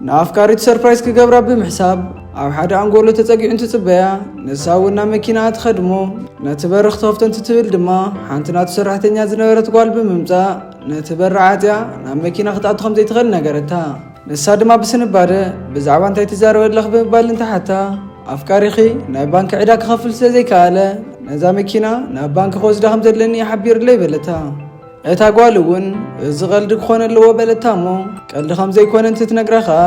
نافكاري سربرايز كجبرا بمحساب أو حدا أنقوله تتقي أنت تبيع نساونا ماكينات خدمو نتبرع خطفت أنت تبل دما حنتنا تسرح تنيا زنورة قلب بممزع نتبرع عادية نام ماكينة خطأت خمسة يتغل نجارتها نساد ما بسن باره بزعوان تيتزار ودلخ ببال انت حتى أفكاري خي نبانك عداك خفل سزي كاله نزا ماكينة نبانك خوز دهم زلني حبير لي بلتها اتا قالون زغل دخون اللي هو بلتامو قال خمسة يكون انت تنقرخا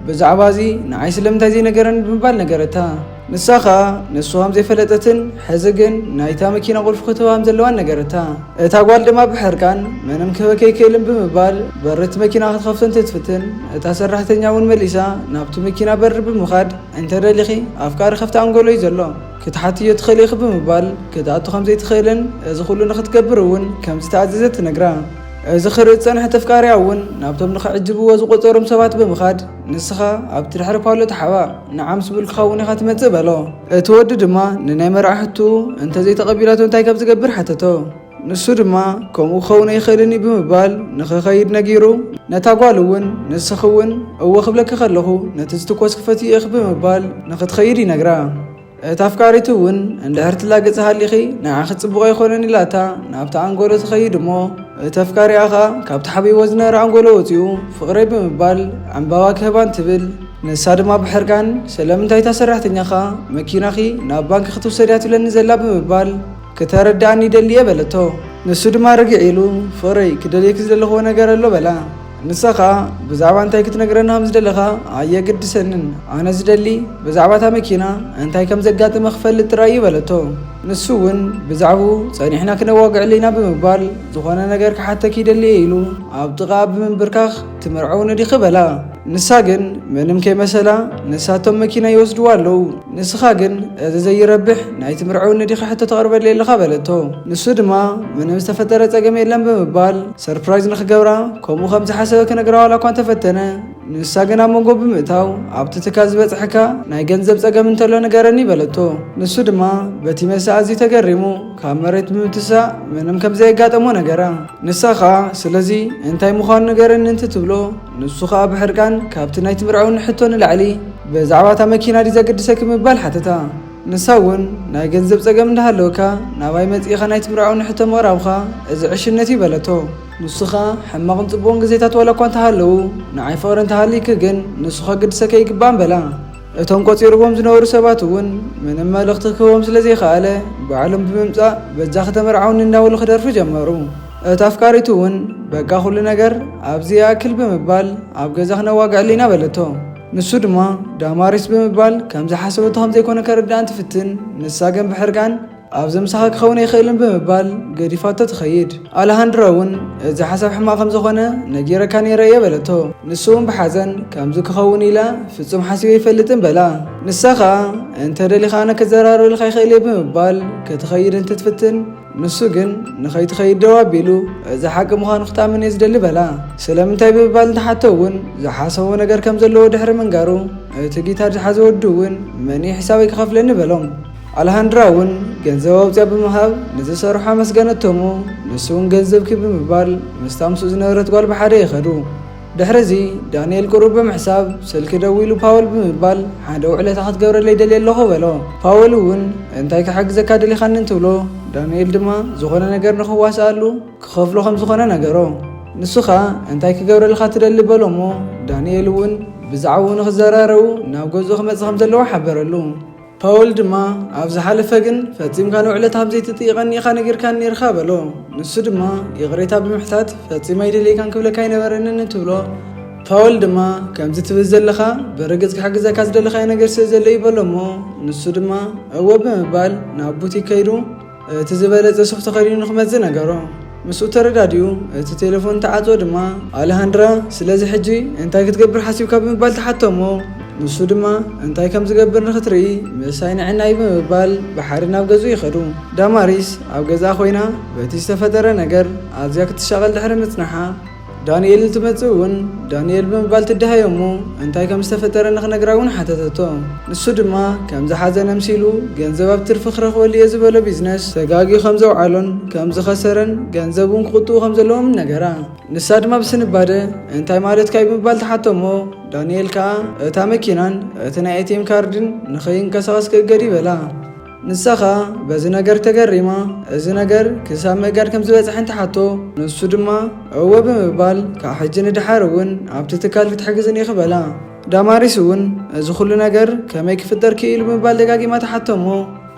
بزعبازي نعيس لم تزي نجرن ببال نجارتها نساخا نسوهم زي فلتتن حزقن نايتا مكينة غلف خطوهم زلوان نجارتها اتا قال دما بحركان منم كوكي كيلم بمبال برت مكينة خطفتن تتفتن اتا سرحتن ياون مليسا نابتو مكينة بر بمخاد انت رليخي افكار خفت انقولو يزلو كتحتي يتخليخ بمبال كتاتو خمزي تخيلن اذا خلو نخت كبرون كمزي تعزيزت نقرا إذا خرجت سنة تفكاري عون نابتهم نخعجبوا وزقطورهم سبات بمخاد نسخة عبد الحرب هولو تحوا نعم سبل خاوني خاتمة زبالو تودد ما ننايمر عحتو انت زي تقبيلاتو انتاي كاب تقبر حتتو نسو دما كومو خوني يخيلني بمبال نخيد نجيرو نتاقوالون نسخون او خبلك خلخو نتزتو كوس كفتي اخ بمبال نخد خيري نقرا تفكاريتون عند هرت لاقت هاليخي ناخذ صبغه يخونني لاتا نابتا انغولو تخيد مو تفكاري اخا كابت حبي وزنر انغولو وتيو فقري بمبال عم بواكهبان تبل نساد ما بحركان سلام انتي تسرحتني اخا مكيناخي ناب بانك خطو سريات لن زلا بمبال كترداني دليه بلتو نسود ما رجعيلو فري كدليك زلخو نغير له بلا نسخة بزعبة أنتي كتنقرنا هم زدلخا عيا قد سنن أنا زدلي بزعبة مكينة أنتي كم زقات مخفل التراي بلتو نسون بزعبو صاني إحنا كنا واقع علينا بمبال زخوانا نقرك حتى كي دلي إيلو عبدغاب من بركاخ تمرعون دي خبلا نساقن منم كي مسلا نساتهم مكينة يوزدوالو نسخاقن إذا زي ربح ناي تمرعون دي حتى تغرب الليل خبلتو نسودما منم استفترت أقمي لن بمبال سربرايز نخقورا كومو خمسة حسب كنقرا ولا كنت فتنا نساقنا منقو بمئتاو عبت تكازبت حكا ناي جنزب تقام انتلو نقراني بلتو نسودما بتي مساعزي تقرمو كامرت بمتسا منم كم زي قاتمو نقرا نساقا سلزي انتاي مخان نقران انت تبلو نسوخا بحرقان كابتن ناي تمرعون حتون العلي بزعباتا مكينة دي زاقدسك مبال حتتا نساون ناي جنزب تقام نهالوكا ناواي متقيخا ناي تمرعون حتى موراوخا إذا عشنتي بلتو نسخة حماقن طبون قزيتات ولا كنت هالو نعي فورن تهالي كجن نسخة قد سكي قبان بلا اتهم قطيرهم زنور سباتون من اما لختكهم سلزي خاله بعلم بممزا بجاخ تمرعون الناول خدر في جمرو اتافكاريتون بقا كل نجر ابزي اكل بمبال ابغزاخنا واقع لينا بلتو نسو دما داماريس بمبال كم حسبتهم زي كونه كردان تفتن نساقن بحرقان أبزم ساق خوني يخيلن بمبال قريفات تخيد على هندراون إذا حسب حماقم زخونة نجيرة كان يريا بلتو نسوم بحزن كم زك خوني لا فتصم حسيو يفلتن بلا نساقا انت اللي خانا كزرار اللي خيلي بمبال كتخيد انت تفتن نسوقن نخيد خيد دوابيلو إذا حاكم خان اختار من يزدل بلا سلام انتي بمبال تحتوون إذا حاسوا نجار كم زلو دحر من قارو تجي ترجع حزو الدون مني حسابي كخاف لن بلوم على هندراون جنزب وبزاب مهاب نزل صراحة مسجنتهمو نسون جنزب كي بمبال مستامسو زنورت قال بحري خدو دحرزي دانيال قروب بمحساب سلك دويلو باول بمبال حدو على تحت قبر اللي دليل له بلو باولون انتي كحق زكاة اللي خنن تولو دانيال دما زخونا نجر نخواس قالو كخاف له خم زخونا نجرو نسخة انتي كقبر اللي خاطر اللي بلومو دانيالون بزعون خزرارو ناوجو خمس خمس اللي حبرلو باول دما أفز حلفجن فتيم كانوا علتها بزيت تيغني خان غير كان يرخابلو نسو دما يغريتها بمحتات فتيم يدلي كان كبل كاين برنن تبلو باول دما كم زيت بزلخا برجز حق زكاز دلخا ينغير سزل يبلمو نسو دما هو بمبال نابوتي كيرو تزبلت صفت خيرين خمس نغرو مسو ترداديو تليفون تعاطو دما على هندرا سلازي حجي انت كتقبر حاسب كبمبال تحتمو نسو دما انتاي كم زقبر نختري مساين عناي بمبال بحرنا بغزو يخدو داماريس او غزا خوينا بتي استفدر نجر ازياك تشغل دحر مصنحا ዳንኤል ትመጽውን ዳንኤል ብምባል ትደሃየሙ እንታይ ከም ዝተፈጠረ ንኽነግራውን ሓተተቶ ንሱ ድማ ከም ዝሓዘነ ምሲሉ ገንዘብ ኣብ ትርፊ ክረኽበሉ እየ ዝበሎ ቢዝነስ ተጋጊዩ ከም ዘውዓሎን ከም ዝኸሰረን ገንዘቡን ክቁጥቡ ከም ዘለዎም ነገራ ንሳ ድማ ብስንባደ እንታይ ማለት ካይ ብምባል ተሓቶሞ ዳንኤል ከዓ እታ መኪናን እቲ ናይ ኤቲኤም ካርድን ንኸይንቀሳቐስ ክእገድ ይበላ ንሳኻ በዚ ነገር ተገሪማ እዚ ነገር ክሳብ ምእጋድ ከም ዝበፅሐን ተሓቶ ንሱ ድማ እወ ብምባል ካብ ሕጂ ንድሓር እውን ኣብቲ ትካል ክትሕግዝን ይኽበላ ዳማሪስ እውን እዚ ኩሉ ነገር ከመይ ክፍጠር ክኢሉ ብምባል ደጋጊማ ተሓቶሞ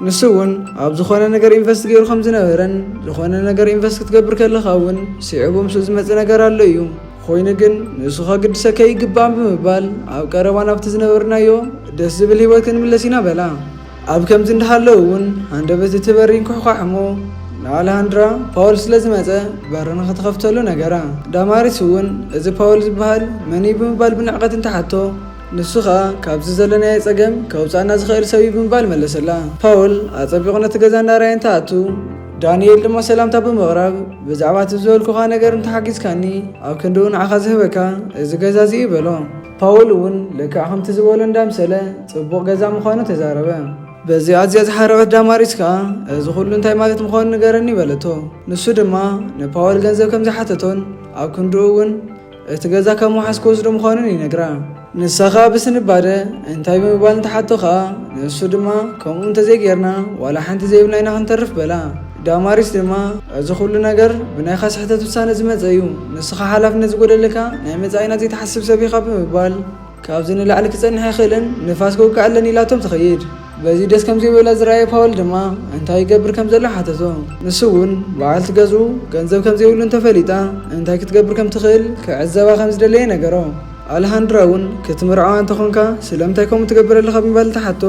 ንሱ እውን ኣብ ዝኾነ ነገር ኢንቨስት ገይሩ ከም ዝነበረን ዝኾነ ነገር ኢንቨስት ክትገብር ከለኻ እውን ስዒቡ ምስ ዝመፅእ ነገር ኣሎ እዩ ኮይኑ ግን ንሱ ከግድሰከ ይግባእ ብምባል ኣብ ቀረባ ናብቲ ዝነበርናዮ ደስ ዝብል ሂወት ክንምለስ ኢና በላ ኣብ ከምዚ እንዳሃለው እውን አንደበት ትበሪን ኩሕኳሕሞ ንኣለሃንድራ ፓውል ስለ ዝመፀ በሪ ንኽትኸፍተሉ ነገራ ዳማሪስ እውን እዚ ፓውል ዝበሃል መን ብምባል ብንዕቐት እንተሓቶ ንሱ ኸኣ ካብዚ ዘለናየ ፀገም ከውፃእና ዝኽእል ሰብ ብምባል መለሰላ ፓውል ኣፀቢቑ ነቲ ገዛ እናርኣየ እንተኣቱ ዳንኤል ድማ ሰላምታ ብምቕራብ ብዛዕባ እቲ ዝበልኩኻ ነገር እንተሓጊዝካኒ ኣብ ክንዲ ንዓኻ ዝህበካ እዚ ገዛ እዚ ይበሎ ፓውል እውን ልክዕ ከምቲ ዝበሎ እንዳምሰለ ፅቡቕ ገዛ ምዃኑ ተዛረበ በዚ ኣዝያ ዝሓረበት ዳማሪስ ከዓ እዚ ኩሉ እንታይ ማለት ምዃኑ ንገረኒ በለቶ ንሱ ድማ ንፓውል ገንዘብ ከም ዝሓተቶን ኣብ ክንድኡ እውን እቲ ገዛ ካብ መውሓስ ክወስዶ ምዃኑን ይነግራ ንሳ ከዓ ብስንባደ እንታይ ብምባል እንተሓቶ ከዓ ንሱ ድማ ከምኡ እንተዘይጌርና ዋላ ሓንቲ ዘይብልና ኢና ክንተርፍ በላ ዳማሪስ ድማ እዚ ኩሉ ነገር ብናይኻ ስሕተት ውሳነ ዝመፀ እዩ ንስኻ ሓላፍነት ዝጎደለካ ናይ መፃኢና ዘይተሓስብ ሰብ ኢኻ ብምባል ካብዚ ንላዕሊ ክፀንሕ ኣይኽእልን ንፋስ ክውቃዕ ኣለኒ ኢላቶም ትኸይድ በዚ ደስ ከም ዘይበላ ዝረኣየ ፓውል ድማ እንታይ ይገብር ከም ዘሎ ሓተቶ ንሱ እውን በዓልቲ ገዙ ገንዘብ ከም ዘይብሉ እንተፈሊጣ እንታይ ክትገብር ከም ትኽእል ክዕዘባ ከም ዝደለየ ነገሮ ኣለሃንድራ እውን ክትምርዓዋ እንተኾንካ ስለምንታይ ከምኡ ትገብር ኣለኻ ብምባል ተሓቶ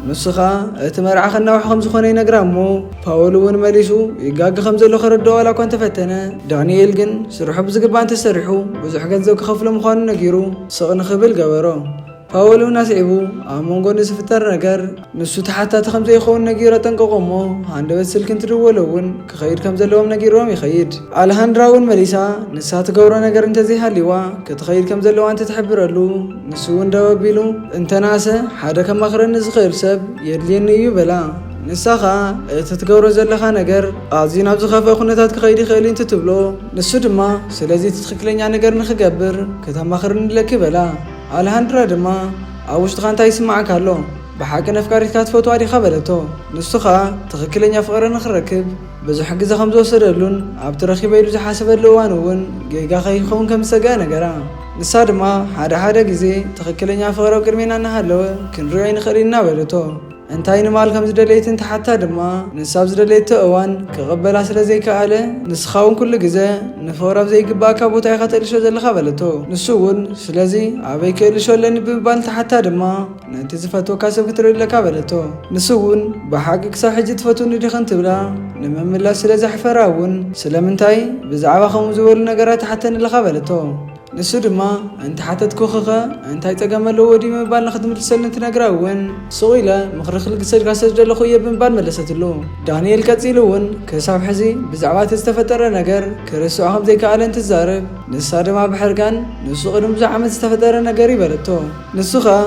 ንሱ ኸኣ እቲ መርዓ ከናውሕ ከም ዝኾነ ይነግራ እሞ ፓውል እውን መሊሱ ይጋጊ ከም ዘሎ ክረድኦ ዋላ እኳ እንተፈተነ ዳንኤል ግን ስርሑ ብዝግባእ እንተሰሪሑ ብዙሕ ገንዘብ ክኸፍሎ ምዃኑ ነጊሩ ስቕ ንኽብል ገበሮ ፓውል እውን ኣስዒቡ ኣብ መንጎ ንዝፍጠር ነገር ንሱ ተሓታቲ ከም ዘይኸውን ነጊሩ ኣጠንቀቆ እሞ ሃንደበት ስልኪ እንትድወሎ እውን ክኸይድ ከም ዘለዎም ነጊሮም ይኸይድ ኣለሃንድራ እውን መሊሳ ንሳ ትገብሮ ነገር እንተዘይሃሊዋ ክትኸይድ ከም ዘለዋ እንተትሕብረሉ ንሱ እውን ደው ኣቢሉ እንተናእሰ ሓደ ከማኽረኒ ዝኽእል ሰብ የድልየኒ እዩ በላ ንሳ ኸኣ እቲ ትገብሮ ዘለኻ ነገር ኣዝዩ ናብ ዝኸፍአ ኩነታት ክኸይድ ይኽእል እንትትብሎ ንሱ ድማ ስለዚ እቲ ትኽክለኛ ነገር ንኽገብር ከተማኽረኒ ለኪ በላ ኣለሃንድራ ድማ ኣብ ውሽጥኻ እንታይ ይስማዓካ ኣሎ ብሓቂ ነፍቃሪትካ ትፈትዋ ዲኻ በለቶ ንሱ ኸኣ ትኽክለኛ ፍቕሪ ንኽረክብ ብዙሕ ግዜ ከም ዝወሰደሉን ኣብቲ ረኺበ ኢሉ ዝሓሰበሉ እዋን እውን ጌጋ ከይኸውን ከም ዝሰግአ ነገራ ንሳ ድማ ሓደ ግዜ ትኽክለኛ ፍቕሪ ኣብ ቅድሜና እናሃለወ ክንሪኦ ይንኽእል ኢና በለቶ እንታይ ንማል ከም ዝደለይትን ተሓታ ድማ ንሳብ ዝደለይቶ እዋን ክቕበላ ስለ ዘይከኣለ ንስኻ እውን ኩሉ ግዜ ንፍቕሪ ኣብ ዘይግባእካ ቦታ ኢኻ ተእልሾ ዘለኻ በለቶ ንሱ እውን ስለዚ ኣበይ ክእልሾ ኣለኒ ብምባል ተሓታ ድማ ነቲ ዝፈትወካ ሰብ ክትርእለካ በለቶ ንሱ እውን ብሓቂ ክሳብ ሕጂ ትፈትውኒ ዲኽን ትብላ ንምምላስ ስለ ዘሕፈራ እውን ስለምንታይ ብዛዕባ ከምኡ ዝበሉ ነገራት ተሓተንለኻ በለቶ ንሱ ድማ እንቲ ሓተትኩኸ እንታይ ፀገም ኣለዎ ዲ ብምባል ንኽትምልሰሉ እንትነግራ እውን ስቕ ኢለ ምኽሪ ክልግሰድካ ስለዝደለኹ እየ ብምባል መለሰትሉ ዳንኤል ቀፂሉ እውን ክሳብ ሕዚ ብዛዕባ እቲ ዝተፈጠረ ነገር ክርስዖ ከም ዘይከኣለ እንትዛረብ ንሳ ድማ ብሕርጋን ንሱ ቅድሚ ብዙሕ ዓመት ዝተፈጠረ ነገር ይበለቶ ንሱ ኸ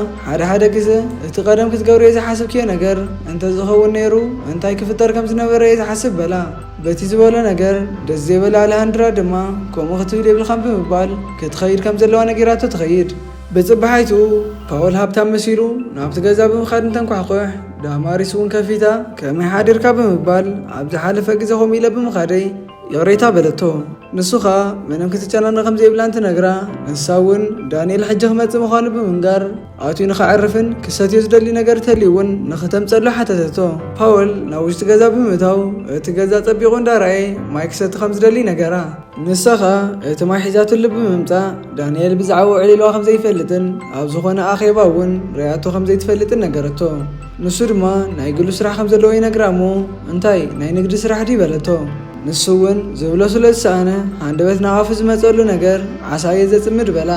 ሓደ ግዜ እቲ ቀደም ክትገብሮ እየ ዝሓስብክዮ ነገር እንተዝኸውን ነይሩ እንታይ ክፍጠር ከም ዝነበረ እየ ዝሓስብ በላ በቲ ዝበሎ ነገር ደስ ዘይበላ ኣለሃንድራ ድማ ከምኡ ክትብል የብልኻን ብምባል ክትኸይድ ከም ዘለዋ ነጊራቶ ትኸይድ ብፅባሓይቱ ፓውል ሃብታም መሲሉ ናብቲ ገዛ ብምኻድ እንተንኳሕኩሕ ዳማሪስ እውን ከፊታ ከመይ ሓዲርካ ብምባል ኣብ ዝሓለፈ ግዜ ከምኡ ኢለ ብምኻደይ የቕሬታ በለቶ ንሱ ኸኣ ምንም ክትጨናነቕ ከም ዘይብላ እንትነግራ ንሳ እውን ዳንኤል ሕጂ ክመፅእ ምዃኑ ብምንጋር ኣትዩ ንኸዕርፍን ክሰትዮ ዝደሊ ነገር ተልዩ እውን ንኽተምፀሎ ሓተተቶ ፓውል ናብ ውሽጢ ገዛ ብምእታው እቲ ገዛ ፀቢቑ እንዳርኣየ ማይ ክሰቲ ከም ዝደሊ ነገራ ንሳ ኸኣ እቲ ማይ ሒዛትሉ ብምምፃእ ዳንኤል ብዛዕባ ውዕል ኢልዋ ከም ዘይፈልጥን ኣብ ዝኾነ ኣኼባ እውን ርያቶ ከም ዘይትፈልጥን ነገረቶ ንሱ ድማ ናይ ግሉ ስራሕ ከም ዘለዎ ይነግራ እሞ እንታይ ናይ ንግዲ ስራሕ ዲ በለቶ ንሱ እውን ዝብሎ ስለ ዝሰኣነ ሃንደበት ናባፉ ዝመፀሉ ነገር ዓሳየ ዘፅምድ በላ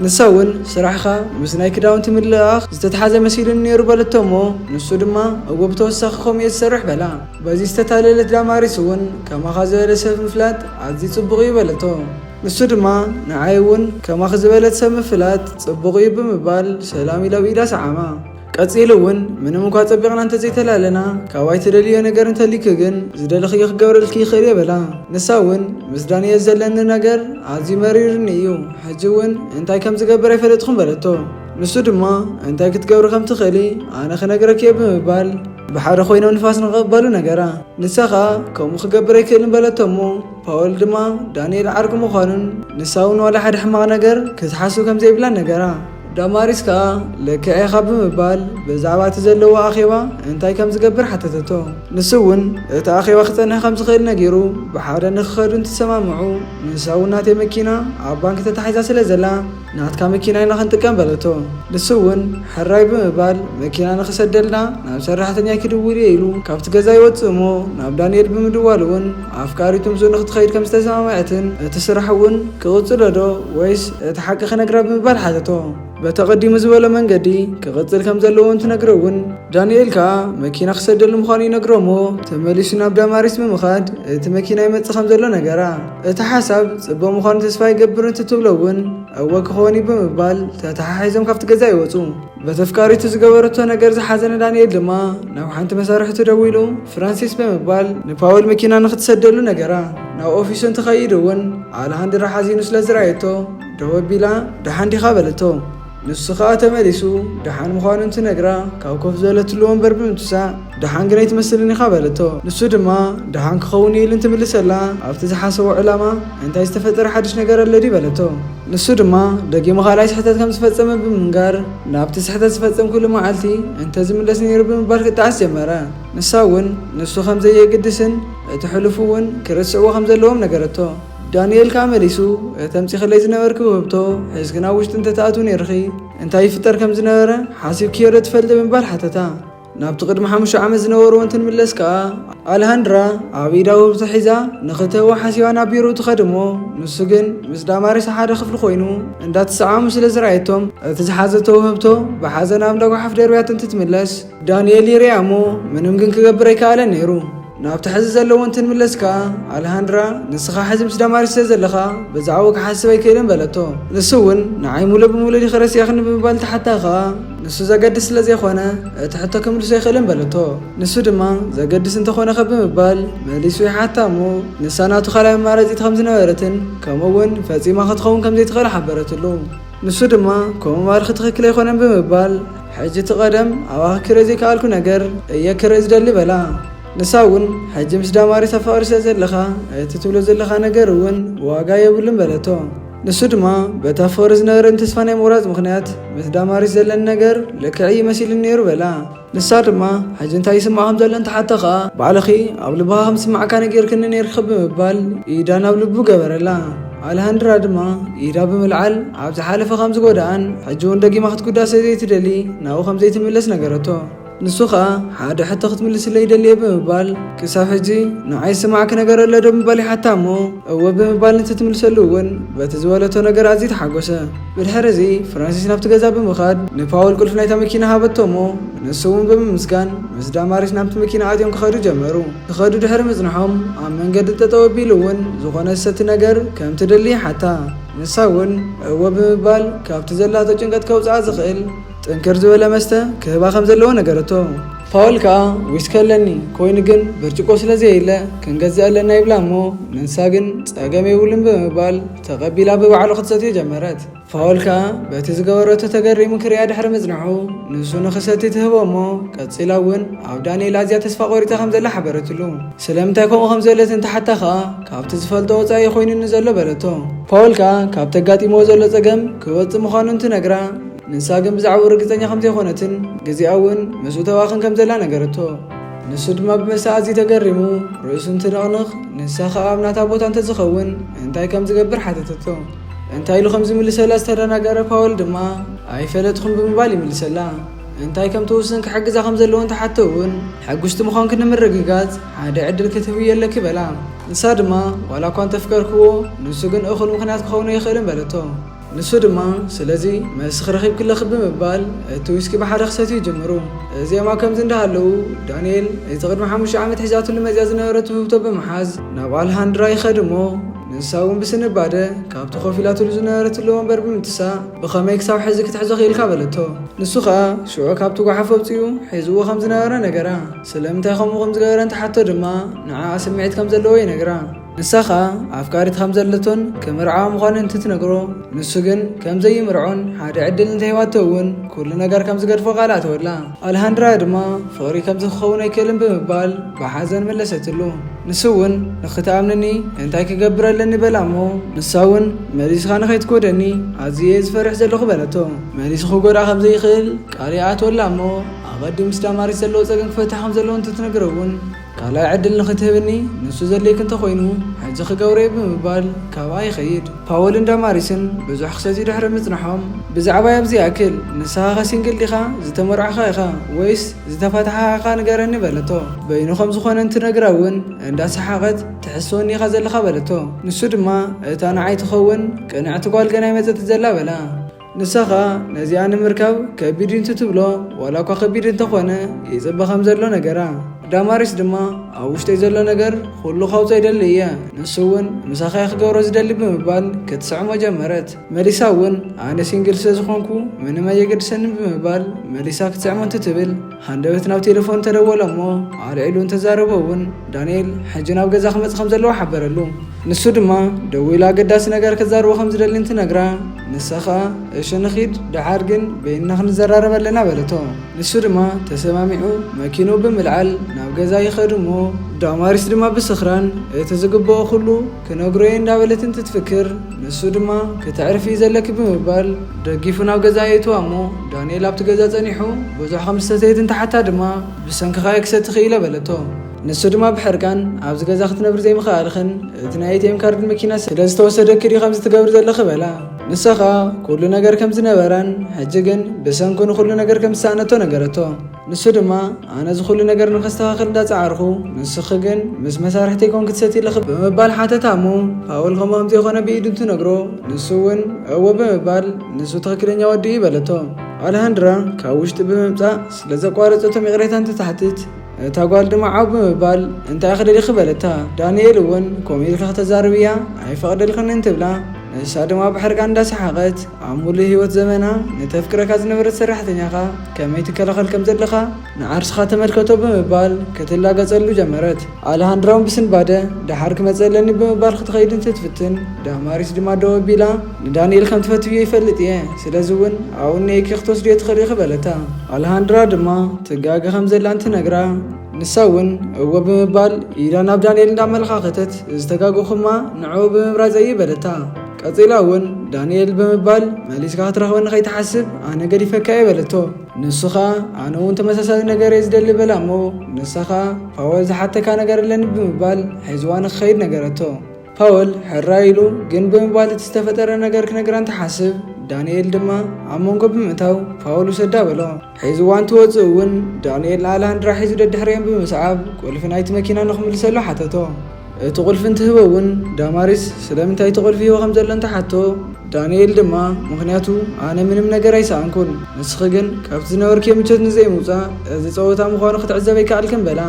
ንሳ እውን ስራሕኻ ምስ ናይ ክዳውንቲ ምልኣኽ ዝተተሓዘ መሲሉን ነይሩ በለቶ እሞ ንሱ ድማ እዎ ብተወሳኺ ከምኡ እየ ዝሰርሕ በላ በዚ ዝተታለለት ዳማሪስ እውን ከማኻ ዝበለ ሰብ ምፍላጥ ኣዝዩ ፅቡቕ እዩ በለቶ ንሱ ድማ ንዓይ እውን ከማኺ ዝበለት ሰብ ምፍላጥ ጽቡቕ እዩ ብምባል ሰላም ኢላ ብኢዳ ሰዓማ። ቀፂሉ እውን ምንም እኳ ፀቢቕና እንተዘይተላለና ካብኣይ ትደልዮ ነገር እንተሊክ ግን ዝደለኽዮ ክገብረልኪ ይኽእል የበላ። ንሳ እውን ምስ ዳንኤል ዘለኒ ነገር ኣዝዩ መሪርኒ እዩ፣ ሕጂ እውን እንታይ ከም ዝገብር ኣይፈለጥኹም በለቶ። ንሱ ድማ እንታይ ክትገብሪ ከም ትኽእሊ ኣነ ክነግረክ እየ ብምባል ብሓደ ኮይኖም ንፋስ ንቕበሉ ነገራ። ንሳ ኸ ከምኡ ክገብር ኣይክእልን በለቶ እሞ ፓውል ድማ ዳንኤል ዓርቂ ምዃኑን ንሳ እውን ዋላ ሓደ ሕማቕ ነገር ክትሓስቡ ከም ዘይብላ ነገራ። ዳማሪስ ከዓ ልክዕ ኢኻ ብምባል ብዛዕባ እቲ ዘለዎ ኣኼባ እንታይ ከም ዝገብር ሓተተቶ። ንሱ እውን እቲ ኣኼባ ክፀንሕ ከም ዝኽእል ነጊሩ ብሓደ ንክኸዱ እንትሰማምዑ ንሳ እውን ናተይ መኪና ኣብ ባንኪ ተታሒዛ ስለ ዘላ ናትካ መኪና ኢና ክንጥቀም በለቶ። ንሱ እውን ሕራይ ብምባል መኪና ንክሰደልና ናብ ሰራሕተኛ ክድውል ኢሉ ካብቲ ገዛ ይወፅእ እሞ ናብ ዳንኤል ብምድዋል እውን ኣፍቃሪቱ ምስኡ ንክትኸይድ ከም ዝተሰማምዐትን እቲ ስራሕ እውን ክቕፅሎ ዶ ወይስ እቲ ሓቂ ክነግራ ብምባል ሓተቶ። በተቀዲሙ ዝበሎ መንገዲ ክቕፅል ከም ዘለዎ እንትነግሮ እውን ዳንኤል ከዓ መኪና ክሰደሉ ምዃኑ ይነግሮ እሞ ተመሊሱ ናብ ዳማሪስ ብምኻድ እቲ መኪና ይመፅእ ከም ዘሎ ነገራ። እቲ ሓሳብ ጽቡቕ ምዃኑ ተስፋ ይገብር እንትትብሎ እውን እወ ክኾን ብምባል ተተሓሒዞም ካብቲ ገዛ ይወፁ። በተፍቃሪቱ ዝገበረቶ ነገር ዝሓዘነ ዳንኤል ድማ ናብ ሓንቲ መሳርሕቱ ደው ኢሉ ፍራንሲስ ብምባል ንፓውል መኪና ንክትሰደሉ ነገራ። ናብ ኦፊሱ እንትኸይድ እውን ኣልሃንድራ ሓዚኑ ስለ ዝረኣየቶ ደው ኣቢላ ደሓን ዲኻ በለቶ። ንሱ ከዓ ተመሊሱ ደሓን ምዃኑ እንትነግራ ካብ ኮፍ ዝበለትሉ ወንበር ብምትሳእ ደሓን ግን ኣይትመስልን ኢኻ በለቶ። ንሱ ድማ ደሓን ክኸውን ኢሉ እንትምልሰላ ኣብቲ ዝሓሰቦ ዕላማ እንታይ ዝተፈጠረ ሓድሽ ነገር ኣሎ ዲ በለቶ። ንሱ ድማ ደጊሙ ካልኣይ ስሕተት ከም ዝፈፀመ ብምንጋር ናብቲ ስሕተት ዝፈፀምኩሉ መዓልቲ እንተዝምለስ ነይሩ ብምባል ክጣዓስ ጀመረ። ንሳ እውን ንሱ ከም ዘየግድስን እቲ ሕልፉ እውን ክርስዕዎ ከም ዘለዎም ነገረቶ። ዳንኤል ከዓ መሊሱ ተምፂኽለይ ዝነበርክ ውህብቶ ሕዝግና ውሽጢ እንተተኣቱ ነርኺ እንታይ ይፍጠር ከም ዝነበረ ሓሲብክዮ ዶ ትፈልጥ ብምባል ሓተታ። ናብቲ ቅድሚ 5 ዓመት ዝነበሩ እንትንምለስ ከዓ ኣልሃንድራ ኣብ ኢዳ ውህብቶ ሒዛ ንኽተህቦ ሓሲባ ናብ ቢሮ ትኸድ እሞ ንሱ ግን ምስ ዳማሪስ ሓደ ክፍሊ ኮይኑ እንዳትሰዓሙ ስለ ዝረኣየቶም እቲ ዝሓዘቶ ውህብቶ ብሓዘን ኣብ እንዳጓሓፍ ደርብያት እንትትምለስ ዳንኤል ይርያ እሞ ምንም ግን ክገብር ኣይከኣለን ነይሩ። ናብቲ ሕዚ ዘለዎ እንትንምለስ ከዓ ኣልሃንድራ ንስኻ ሕዚ ምስ ዳማሪስ ስለ ዘለኻ ብዛዕባ ክሓስብ ኣይክእልን በለቶ። ንሱ እውን ንዓይ ሙሉእ ብሙሉእ ዲኸረስ ያኽኒ ብምባል ተሓታ ከዓ ንሱ ዘገድስ ስለ ዘይኾነ እቲ ሕቶ ክምልሶ ኣይኽእልን በለቶ። ንሱ ድማ ዘገድስ እንተኾነ ኸ ብምባል መሊሱ ይሓታ እሞ ንሳ ናቱ ካልኣይ ኣማራፂት ከም ዝነበረትን ከምኡውን ፈፂማ ክትኸውን ከም ዘይትኽእል ሓበረትሉ። ንሱ ድማ ከምኡ ማልኺ ትኽክል ኣይኮነን ብምባል ሕጂ እቲ ቀደም ኣባኺ ክርኢ ዘይከኣልኩ ነገር እየ ክርኢ ዝደሊ በላ። ንሳ እውን ሕጂ ምስ ዳማሪስ ኣፋቅሪ ስለ ዘለኻ እቲ ትብሎ ዘለኻ ነገር እውን ዋጋ የብሉን በለቶ። ንሱ ድማ በታ ፍቅሪ ዝነበረን ተስፋ ናይ ምቑራፅ ምክንያት ምስ ዳማሪስ ዘለን ነገር ልክዕ ይመሲልን ነይሩ በላ። ንሳ ድማ ሕጂ እንታይ ይስማዕ ከም ዘሎ እንተሓቶ ከዓ ባዕልኺ ኣብ ልብኻ ከም ዝስማዓካ ነጊርክኒ ነይርክ ብምባል ኢዳ ናብ ልቡ ገበረላ። ኣልሃንድራ ድማ ኢዳ ብምልዓል ኣብ ዝሓለፈ ከም ዝጎዳኣን ሕጂ እውን ደጊማ ክትጉዳእ ስለ ዘይትደሊ ናብኡ ከም ዘይትምለስ ነገረቶ። ንሱ ከዓ ሓደ ሕቶ ክትምልስለ ይደልየ ብምባል ክሳብ ሕጂ ንዓይ ስማዕክ ነገር ኣሎ ዶ ብምባል ይሓታ እሞ እወ ብምባል እንትትምልሰሉ እውን በቲ ዝበለቶ ነገር ኣዝዩ ተሓጎሰ። ብድሕሪ እዚ ፍራንሲስ ናብቲ ገዛ ብምኻድ ንፓውል ቁልፍ ናይታ መኪና ሃበቶ እሞ ንሱ እውን ብምምስጋን ምስ ዳማሪስ ናብቲ መኪና ኣትዮም ክኸዱ ጀመሩ። ክኸዱ ድሕሪ ምፅንሖም ኣብ መንገዲ ጠጠው ኣቢሉ እውን ዝኾነ ዝሰቲ ነገር ከም ትደሊ ይሓታ። ንሳ እውን እወ ብምባል ካብቲ ዘላቶ ጭንቀት ከውፅኣ ዝኽእል ጥንክር ዝበለ መስተ ክህባ ከም ዘለዎ ነገረቶ። ፓውል ከዓ ዊስኪ ኣለኒ ኮይኑ ግን ብርጭቆ ስለዘየለ ክንገዝእ ኣለና ይብላ እሞ ንንሳ ግን ፀገም የብሉን ብምባል ተቐቢላ ብባዕሉ ክትሰትዮ ጀመረት። ፓውል ከዓ በቲ ዝገበረቶ ተገሪሙ ክርያ ድሕሪ ምፅንሑ ንሱ ንኽሰቲ ትህቦ እሞ ቀፂላ እውን ኣብ ዳንኤል ኣዝያ ተስፋ ቆሪፃ ከም ዘላ ሓበረትሉ። ስለምንታይ ከምኡ ከም ዘለት እንተሓታ ከዓ ካብቲ ዝፈልጦ ወፃኢ ኮይኑኒ ዘሎ በለቶ። ፓውል ከዓ ካብ ተጋጢሞ ዘሎ ፀገም ክወፅእ ምዃኑ እንትነግራ ንሳ ግን ብዛዕባ ርግፀኛ ከም ዘይኮነትን ግዜኣ እውን ምስኡ ተዋኽን ከም ዘላ ነገረቶ። ንሱ ድማ ብመሳ ኣዝዩ ተገሪሙ ርእሱ እንትነቕንቕ ንሳ ከዓ ኣብ ናታ ቦታ እንተዝኸውን እንታይ ከም ዝገብር ሓተተቶ። እንታይ ኢሉ ከም ዝምልሰላ ዝተደናገረ ፓውል ድማ ኣይፈለጥኩም ብምባል ይምልሰላ። እንታይ ከም ትውስን ክሕግዛ ከም ዘለዎ እንተሓቶ እውን ሕጉስቲ ምዃንክ ንምርግጋፅ ሓደ ዕድል ክትህብ የለክ በላ። ንሳ ድማ ዋላ እኳ እንተፍቀርክዎ ንሱ ግን እኹል ምክንያት ክኸውን ይኽእልን በለቶ። ንሱ ድማ ስለዚ መስኽ ረኺብ ክለኽ ብምባል እቲ ዊስኪ ብሓደ ክሰትዩ ጀመሩ። እዚኦም ኣብ ከምዚ እንዳሃለዉ ዳንኤል እቲ ቅድሚ 5 ዓመት ሒዛትሉ መፅያ ዝነበረት ውህብቶ ብምሓዝ ናብ ኣልሃንድራ ይኸድ እሞ ንሳውን ብስንባደ ካብቲ ኮፊላትሉ ዝነበረትሉ ወንበር ብምትሳእ ብኸመይ ክሳብ ሕዚ ክትሕዞ ኽኢልካ በለቶ። ንሱ ኸኣ ሽዑ ካብቲ ጓሓፍ ወፂኡ ሒዝዎ ከም ዝነበረ ነገራ። ስለምንታይ ከምኡ ከም ዝገበረ እንተሓቶ ድማ ንዓ ስምዒት ከም ዘለዎ ይነግራ። ንሳ ኸኣ ኣፍቃሪት ከም ዘለቶን ክምርዓዋ ምዃኑ እንትትነግሮ ንሱ ግን ከም ዘይምርዖን ሓደ ዕድል እንተሂባቶ እውን ኩሉ ነገር ከም ዝገድፎ ቃል ኣተወላ። ኣልሃንድራ ድማ ፍቕሪ ከም ዝክኸውን ኣይክእልን ብምባል ብሓዘን መለሰትሉ። ንሱ እውን ንኽትኣምንኒ እንታይ ክገብር ኣለኒ በላ እሞ ንሳ እውን መሊስኻ ንኸይትጎደኒ ኣዝየ ዝፈርሕ ዘለኹ በለቶ። መሊሱ ክጎዳ ከም ዘይኽእል ቃል ኣተወላ እሞ ኣቐዲም ምስ ዳማሪስ ዘለዎ ፀገም ክፈታሕ ከም ዘለዎ እንትትነግሮ እውን ካልኣይ ዕድል ንኽትህብኒ ንሱ ዘድልየክ እንተኾይኑ ሕጂ ክገብሮ ብምባል ካብኣ ይኸይድ። ፓወልን ዳማሪስን ብዙሕ ክሰትዩ ድሕሪ ምጽናሖም ብዛዕባ ኣብዚ ያክል ንስኻ ኸ ሲንግል ዲኻ ዝተመርዓኻ ኢኻ ወይስ ዝተፈታሓኻ ንገረኒ በለቶ። በይኑ ከም ዝኾነ እንትነግራ እውን እንዳሰሓቐት ትሕስወኒ ኢኻ ዘለኻ በለቶ። ንሱ ድማ እታ ንዓይ ትኸውን ቅንዕቲ ጓል ገና ይመፀት ዘላ በላ። ንሳኻ ነዚኣ ንምርካብ ከቢድ እንትትብሎ ዋላ እኳ ከቢድ እንተኾነ ይፅበ ከም ዘሎ ነገራ። ዳማሪስ ድማ ኣብ ውሽጠይ ዘሎ ነገር ኩሉ ካውፀ ይደሊ እየ ንሱ እውን ምሳኻ ክገብሮ ዝደሊ ብምባል ክትስዕሞ ጀመረት። መሊሳ እውን ኣነ ሲንግል ስለ ዝኾንኩ ምንም ኣየገድሰኒ ብምባል መሊሳ ክትስዕሞ እንትትብል ሃንደበት ናብ ቴሌፎን ተደወለ እሞ ኣልዒሉ እንተዛረቦ እውን ዳንኤል ሕጂ ናብ ገዛ ክመፅእ ከም ዘለዎ ሓበረሉ። ንሱ ድማ ደው ኢሉ ኣገዳሲ ነገር ክዛርቦ ከም ዝደሊ እንትነግራ ንሳኻ እሺ ንኺድ ድሓር ግን በይንና ክንዘራረብ ኣለና በለቶ። ንሱ ድማ ተሰማሚዑ መኪኑ ብምልዓል ናብ ገዛ ይኸዱ እሞ ዳማሪስ ድማ ብስኽራን እቲ ዝግብኦ ኩሉ ክነግሮየ እንዳበለት እንትትፍክር ንሱ ድማ ክትዕርፊ ዘለክ ብምባል ደጊፉ ናብ ገዛ የእትዋ እሞ ዳንኤል ኣብቲ ገዛ ፀኒሑ ብዙሕ ከም ዝተሰየት እንተሓታ ድማ ብሰንኪኻ ክሰቲ ኽኢለ በለቶ። ንሱ ድማ ብሕርቃን ኣብዚ ገዛ ክትነብር ዘይምኽኣልኽን እቲ ናይ ኤቲኤም ካርድ መኪና ስለ ዝተወሰደክ ዲ ከም ዝትገብር ዘለኽ በላ። ንሳኻ ኩሉ ነገር ከም ዝነበረን ሕጂ ግን ብሰንኩ ንኩሉ ነገር ከም ዝሰኣነቶ ነገረቶ። ንሱ ድማ ኣነ ዝኩሉ ነገር ንኸስተኻኽል እንዳፀዓርኹ ንስኺ ግን ምስ መሳርሕተይ ኮን ክትሰትይለኽ ብምባል ሓተታ እሞ ፓውል ከምኡ ከም ዘይኮነ ብኢዱ እንትነግሮ ንሱ እውን እወ ብምባል ንሱ ትኽክለኛ ወዲ በለቶ። ኣልሃንድራ ካብ ውሽጢ ብምምፃእ ስለ ዘቋረፀቶ ሚቕሬታ እንትትሓትት እታ ጓል ድማ ዓው ብምባል እንታይ ክደሊኽ በለታ። ዳንኤል እውን ከምኡ ኢልካ ክተዛርብ እያ ኣይፈቕደልክን እንትብላ ንሳ ድማ ብሕርቃን እንዳሰሓቐት ኣብ ሙሉእ ህይወት ዘመና ነተፍቅረካ ዝነበረት ሰራሕተኛኻ ከመይ ትከላኸል ከም ዘለኻ ንዓርስኻ ተመልከቶ ብምባል ክትላገፀሉ ጀመረት። ኣልሃንድራውን ብስንባደ ድሓር ክመፀለኒ ብምባል ክትኸይድ እንትትፍትን ዳማሪስ ድማ ደው ኣቢላ ንዳንኤል ከም ትፈትዮ ይፈልጥ እየ ስለዚ እውን ኣብኡነይኪ ክትወስድዮ ትኽእል ኢኺ በለታ። ኣልሃንድራ ድማ ትጋገ ከም ዘላ እንትነግራ ንሳ እውን እወ ብምባል ኢዳ ናብ ዳንኤል እንዳመለኻኸተት ዝተጋገኹማ ንዕኡ ብምምራፀ በለታ። ቀፂላ እውን ዳንኤል ብምባል መሊስካ ክትረኽበኒ ከይትሓስብ ኣነ ገዲፈካ በለቶ። ንሱኻ ኣነ እውን ተመሳሳሊ ነገር እየ ዝደሊ በላ እሞ ንሳኻ ፓወል ዝሓተካ ነገር ኣለኒ ብምባል ሒዝዋ ንክኸይድ ነገረቶ። ፓወል ሕራ ኢሉ ግን ብምባል እቲ ዝተፈጠረ ነገር ክነግራ እንትሓስብ ዳንኤል ድማ ኣብ መንጎ ብምእታው ፓውል ውሰዳ በሎ። ሒዝዋ እንትወፅእ እውን ዳንኤል ኣልሃንድራ ሒዙ ደድሕርዮም ብምስዓብ ቁልፊ ናይቲ መኪና ንኽምልሰሉ ሓተቶ። እቲ ቁልፊ እንትህቦ እውን ዳማሪስ ስለምንታይ እቲ ቁልፊ ሂቦ ከም ዘሎ እንተሓቶ ዳንኤል ድማ ምክንያቱ ኣነ ምንም ነገር ኣይሰኣንኩን ንስኺ ግን ካብቲ ዝነበርክዮ ምቾት ንዘይምውፃእ እዚ ፀወታ ምዃኑ ክትዕዘብ ኣይከኣልክን በላ።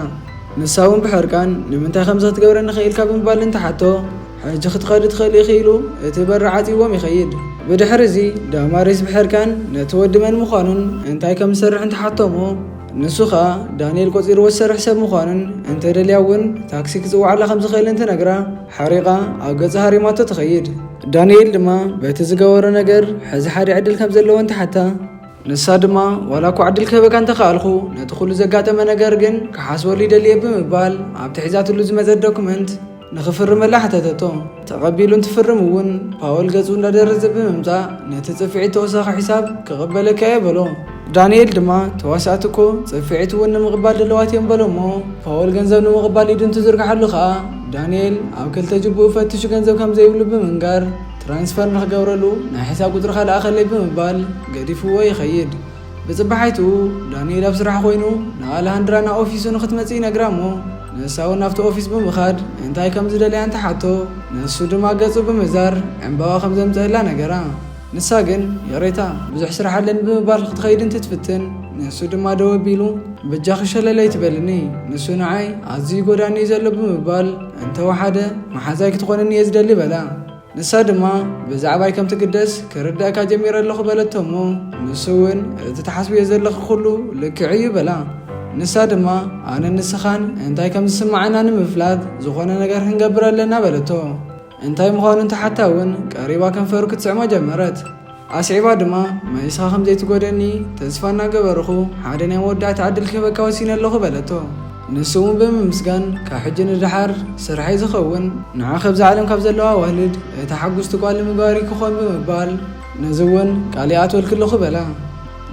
ንሳ እውን ብሕርቃን ንምንታይ ከምዚ ክትገብረኒ ኽኢልካ ብምባል እንተሓቶ ሕጂ ክትኸድ ትኽእል ኢኺ ኢሉ እቲ በሪ ዓፂዎም ይኸይድ። ብድሕሪ እዚ ዳማሪስ ብሕርቃን ነቲ ወዲ መን ምዃኑን እንታይ ከም ዝሰርሕ እንተሓቶሞ ንሱ ኸኣ ዳንኤል ቆፂርዎ ዝሰርሕ ሰብ ምዃኑን እንተደልያ እውን ታክሲ ክፅዋዓላ ከም ዝኽእል እንትነግራ ሓሪቓ ኣብ ገዛ ሃሪማቶ ትኸይድ። ዳንኤል ድማ በቲ ዝገበሮ ነገር ሕዚ ሓደ ዕድል ከም ዘለዎ እንተሓታ ንሳ ድማ ዋላ እኳ ዕድል ክህበካ እንተኽኣልኹ ነቲ ኩሉ ዘጋጠመ ነገር ግን ክሓስበሉ ይደልየ ብምባል ኣብቲ ሒዛትሉ ዝመፀት ዶኩመንት ንኽፍርመላ ሓተተቶ። ተቐቢሉ እንትፍርም እውን ፓወል ገፁ እንዳደረዘ ብምምፃእ ነቲ ፅፍዒት ተወሳኺ ሒሳብ ክቕበለካ በሎ። ዳንኤል ድማ ተዋሳእቲ እኮ ፅፍዒት እውን ንምቕባል ድለዋት እዮም በሎ እሞ ፓወል ገንዘብ ንምቕባል ኢዱ እንትዝርግሓሉ ከዓ ዳንኤል ኣብ ክልተ ጅቡኡ ፈትሹ ገንዘብ ከም ዘይብሉ ብምንጋር ትራንስፈር ንኽገብረሉ ናይ ሒሳብ ቁፅርካ ልኣኸለይ ብምባል ገዲፍዎ ይኸይድ። ብፅባሓይቱ ዳንኤል ኣብ ስራሕ ኮይኑ ንኣልሃንድራ ናብ ኦፊሱ ንኽትመፅእ ይነግራ እሞ ንሳ እውን ናብቲ ኦፊስ ብምኻድ እንታይ ከም ዝደለያ እንተሓቶ ንሱ ድማ ገፁ ብምዛር ዕምባባ ከም ዘምፅአላ ነገራ። ንሳ ግን የሬታ ብዙሕ ስራሕ ኣለኒ ብምባል ክትኸይድ እንትትፍትን ንሱ ድማ ደው ኣቢሉ በጃኺ ሸለለይ ትበልኒ ንሱ ንዓይ ኣዝዩ ጎዳኒ ዘሎ ብምባል እንተወሓደ መሓዛይ ክትኾነኒ እየ ዝደሊ በላ። ንሳ ድማ ብዛዕባይ ከም ትግደስ ክርዳእካ ጀሚረ ኣለኹ በለቶ እሞ ንሱ እውን እቲ ተሓስብዮ ዘለኹ ኩሉ ልክዕ እዩ በላ። ንሳ ድማ ኣነ ንስኻን እንታይ ከም ዝስማዓና ንምፍላጥ ዝኾነ ነገር ክንገብር ኣለና በለቶ። እንታይ ምዃኑ እንተሓታ እውን ቀሪባ ከንፈሩ ክትስዕሞ ጀመረት። ኣስዒባ ድማ መይስኻ ከም ዘይትጎደኒ ተስፋ እናገበርኹ ሓደ ናይ መወዳእታ ዕድል ክህበካ ወሲነ ኣለኹ በለቶ። ንሱ እውን ብምምስጋን ካብ ሕጂ ንድሓር ስራሐይ ዝኸውን ንዓ ከብዚ ዓለም ካብ ዘለዋ ዋህልድ እታ ሓጉስቲ ጓል ምግባሪ ክኾን ብምባል ነዚ እውን ቃልኣ ትወልክለኹ በላ።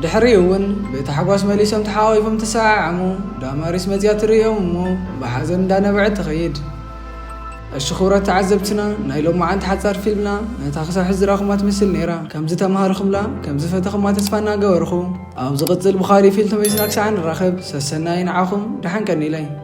ድሕሪ እውን በቲ ሓጓስ መሊሶም ተሓዋዊፎም ተሰዓዓሙ ዳማሪስ መፅያ ትርእዮም እሞ ብሓዘን እንዳነበዐት ትኸይድ። الشخورات تعذبتنا نايلوم ما عند حتى فيلمنا نتاخذ حزر رقمات مثل نيرا كم زت مهارخملا كم زفت خمات تسفنا جورخو أو زغت البخاري فيلم يسناك عن الرخب سسناين عاخم دحن كني لي